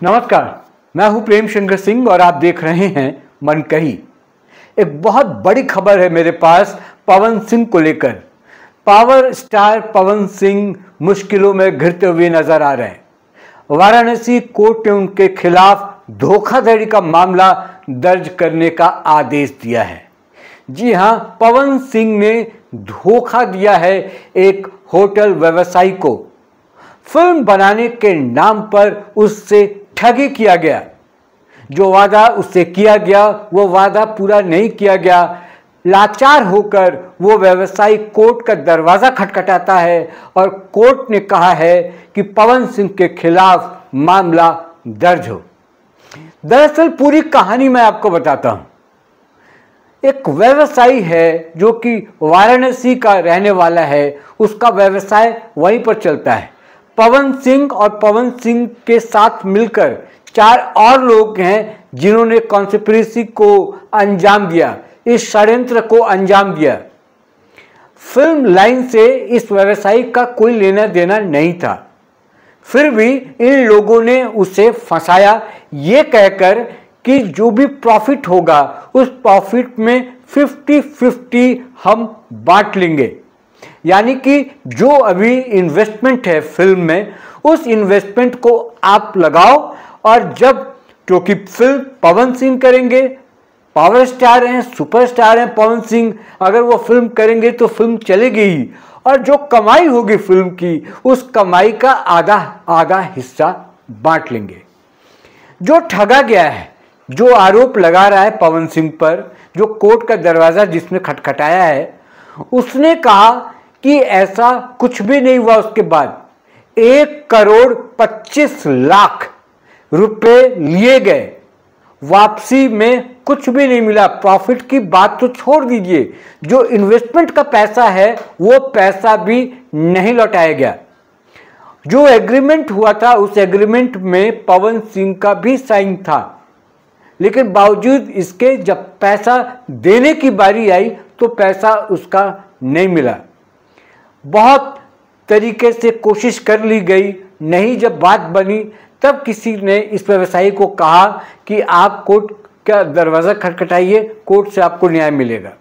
नमस्कार, मैं हूं प्रेम शंकर सिंह और आप देख रहे हैं मनकही। एक बहुत बड़ी खबर है मेरे पास पवन सिंह को लेकर। पावर स्टार पवन सिंह मुश्किलों में घिरते हुए नजर आ रहे हैं। वाराणसी कोर्ट ने उनके खिलाफ धोखाधड़ी का मामला दर्ज करने का आदेश दिया है। जी हां, पवन सिंह ने धोखा दिया है एक होटल व्यवसायी को। फिल्म बनाने के नाम पर उससे ठगी किया गया। जो वादा उससे किया गया वो वादा पूरा नहीं किया गया। लाचार होकर वो व्यवसायी कोर्ट का दरवाजा खटखटाता है और कोर्ट ने कहा है कि पवन सिंह के खिलाफ मामला दर्ज हो। दरअसल पूरी कहानी मैं आपको बताता हूं। एक व्यवसायी है जो कि वाराणसी का रहने वाला है, उसका व्यवसाय वहीं पर चलता है। पवन सिंह और पवन सिंह के साथ मिलकर 4 और लोग हैं जिन्होंने कॉन्स्पिरेसी को अंजाम दिया, इस षड्यंत्र को अंजाम दिया। फिल्म लाइन से इस व्यवसायी का कोई लेना देना नहीं था, फिर भी इन लोगों ने उसे फंसाया ये कहकर कि जो भी प्रॉफिट होगा उस प्रॉफिट में 50-50 हम बांट लेंगे। यानी कि जो अभी इन्वेस्टमेंट है फिल्म में, उस इन्वेस्टमेंट को आप लगाओ और जब, क्योंकि फिल्म पवन सिंह करेंगे, पावर स्टार हैं, सुपरस्टार हैं पवन सिंह, अगर वो फिल्म करेंगे तो फिल्म चलेगी ही, और जो कमाई होगी फिल्म की उस कमाई का आधा आधा हिस्सा बांट लेंगे। जो ठगा गया है, जो आरोप लगा रहा है पवन सिंह पर, जो कोर्ट का दरवाजा जिसने खटखटाया है, उसने कहा कि ऐसा कुछ भी नहीं हुआ। उसके बाद 1,25,00,000 रुपए लिए गए, वापसी में कुछ भी नहीं मिला। प्रॉफिट की बात तो छोड़ दीजिए, जो इन्वेस्टमेंट का पैसा है वो पैसा भी नहीं लौटाया गया। जो एग्रीमेंट हुआ था उस एग्रीमेंट में पवन सिंह का भी साइन था, लेकिन बावजूद इसके जब पैसा देने की बारी आई तो पैसा उसका नहीं मिला। बहुत तरीके से कोशिश कर ली गई, नहीं जब बात बनी तब किसी ने इस व्यवसायी को कहा कि आप कोर्ट का दरवाज़ा खटखटाइए, कोर्ट से आपको न्याय मिलेगा।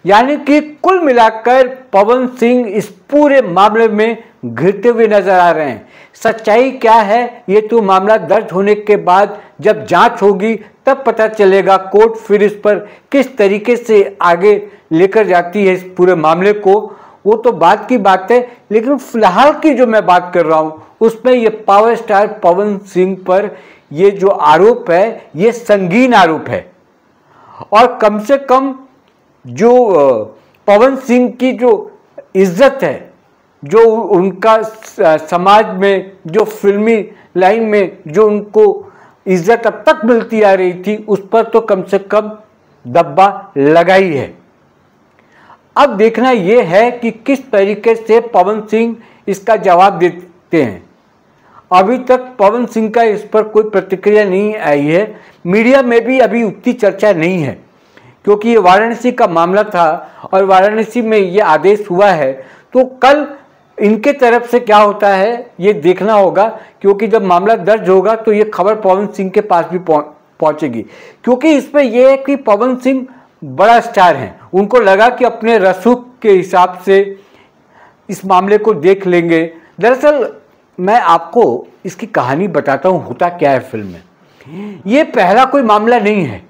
यानी कि कुल मिलाकर पवन सिंह इस पूरे मामले में घिरते हुए नजर आ रहे हैं। सच्चाई क्या है ये तो मामला दर्ज होने के बाद जब जांच होगी तब पता चलेगा। कोर्ट फिर इस पर किस तरीके से आगे लेकर जाती है इस पूरे मामले को, वो तो बात की बात है। लेकिन फिलहाल की जो मैं बात कर रहा हूँ उसमें ये पावर स्टार पवन सिंह पर ये जो आरोप है ये संगीन आरोप है। और कम से कम जो पवन सिंह की जो इज्जत है, जो उनका समाज में, जो फिल्मी लाइन में जो उनको इज्जत अब तक मिलती आ रही थी, उस पर तो कम से कम दब्बा लगा ही है। अब देखना यह है कि किस तरीके से पवन सिंह इसका जवाब देते हैं। अभी तक पवन सिंह का इस पर कोई प्रतिक्रिया नहीं आई है, मीडिया में भी अभी उतनी चर्चा नहीं है, क्योंकि ये वाराणसी का मामला था और वाराणसी में ये आदेश हुआ है। तो कल इनके तरफ से क्या होता है ये देखना होगा, क्योंकि जब मामला दर्ज होगा तो ये खबर पवन सिंह के पास भी पहुंचेगी। क्योंकि इसमें यह है कि पवन सिंह बड़ा स्टार हैं, उनको लगा कि अपने रसूख के हिसाब से इस मामले को देख लेंगे। दरअसल मैं आपको इसकी कहानी बताता हूँ, होता क्या है फिल्म में। ये पहला कोई मामला नहीं है,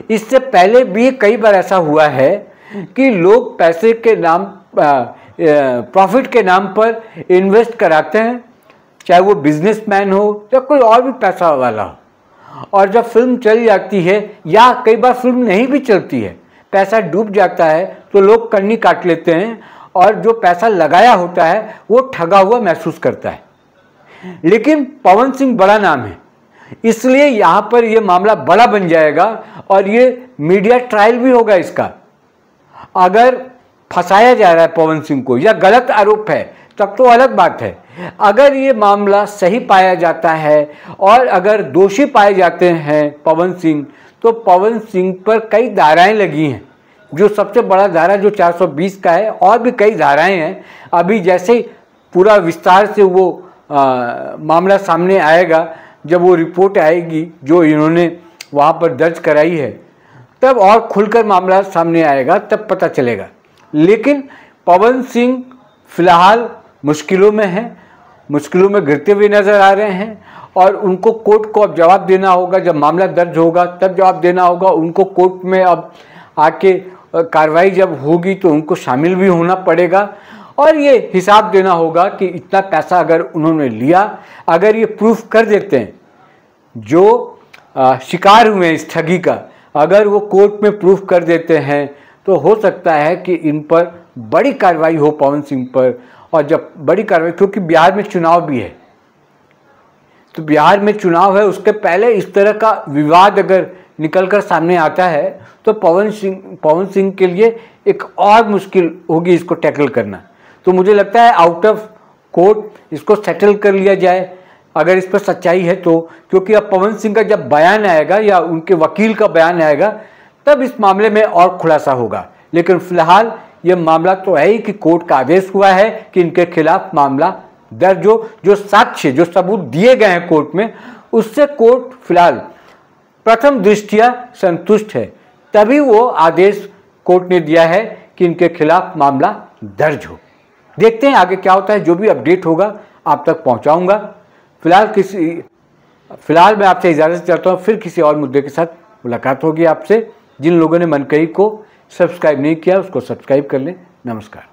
इससे पहले भी कई बार ऐसा हुआ है कि लोग पैसे के नाम, प्रॉफिट के नाम पर इन्वेस्ट कराते हैं, चाहे वो बिजनेसमैन हो या कोई और भी पैसा वाला हो, और जब फिल्म चल जाती है या कई बार फिल्म नहीं भी चलती है, पैसा डूब जाता है, तो लोग कन्नी काट लेते हैं और जो पैसा लगाया होता है वो ठगा हुआ महसूस करता है। लेकिन पवन सिंह बड़ा नाम है, इसलिए यहाँ पर ये मामला बड़ा बन जाएगा और ये मीडिया ट्रायल भी होगा इसका। अगर फंसाया जा रहा है पवन सिंह को या गलत आरोप है तब तो अलग बात है। अगर ये मामला सही पाया जाता है और अगर दोषी पाए जाते हैं पवन सिंह, तो पवन सिंह पर कई धाराएं लगी हैं। जो सबसे बड़ा धारा जो 420 का है, और भी कई धाराएं हैं। अभी जैसे पूरा विस्तार से वो मामला सामने आएगा जब वो रिपोर्ट आएगी जो इन्होंने वहाँ पर दर्ज कराई है, तब और खुलकर मामला सामने आएगा, तब पता चलेगा। लेकिन पवन सिंह फिलहाल मुश्किलों में हैं, मुश्किलों में गिरते हुए नजर आ रहे हैं और उनको कोर्ट को अब जवाब देना होगा। जब मामला दर्ज होगा तब जवाब देना होगा उनको। कोर्ट में अब आके कार्रवाई जब होगी तो उनको शामिल भी होना पड़ेगा और ये हिसाब देना होगा कि इतना पैसा अगर उन्होंने लिया, अगर ये प्रूफ कर देते हैं, जो शिकार हुए हैं इस ठगी का, अगर वो कोर्ट में प्रूफ कर देते हैं तो हो सकता है कि इन पर बड़ी कार्रवाई हो, पवन सिंह पर। और जब बड़ी कार्रवाई, क्योंकि बिहार में चुनाव भी है, तो बिहार में चुनाव है, उसके पहले इस तरह का विवाद अगर निकलकर सामने आता है तो पवन सिंह के लिए एक और मुश्किल होगी इसको टैकल करना। तो मुझे लगता है आउट ऑफ कोर्ट इसको सेटल कर लिया जाए, अगर इस पर सच्चाई है तो। क्योंकि अब पवन सिंह का जब बयान आएगा या उनके वकील का बयान आएगा तब इस मामले में और खुलासा होगा। लेकिन फिलहाल ये मामला तो है ही कि कोर्ट का आदेश हुआ है कि इनके खिलाफ मामला दर्ज हो। जो साक्ष्य, जो सबूत दिए गए हैं कोर्ट में, उससे कोर्ट फिलहाल प्रथम दृष्टया संतुष्ट है, तभी वो आदेश कोर्ट ने दिया है कि इनके खिलाफ मामला दर्ज हो। देखते हैं आगे क्या होता है, जो भी अपडेट होगा आप तक पहुंचाऊंगा। फिलहाल मैं आपसे इजाज़त चाहता हूं, फिर किसी और मुद्दे के साथ मुलाकात होगी आपसे। जिन लोगों ने मनकही को सब्सक्राइब नहीं किया उसको सब्सक्राइब कर लें। नमस्कार।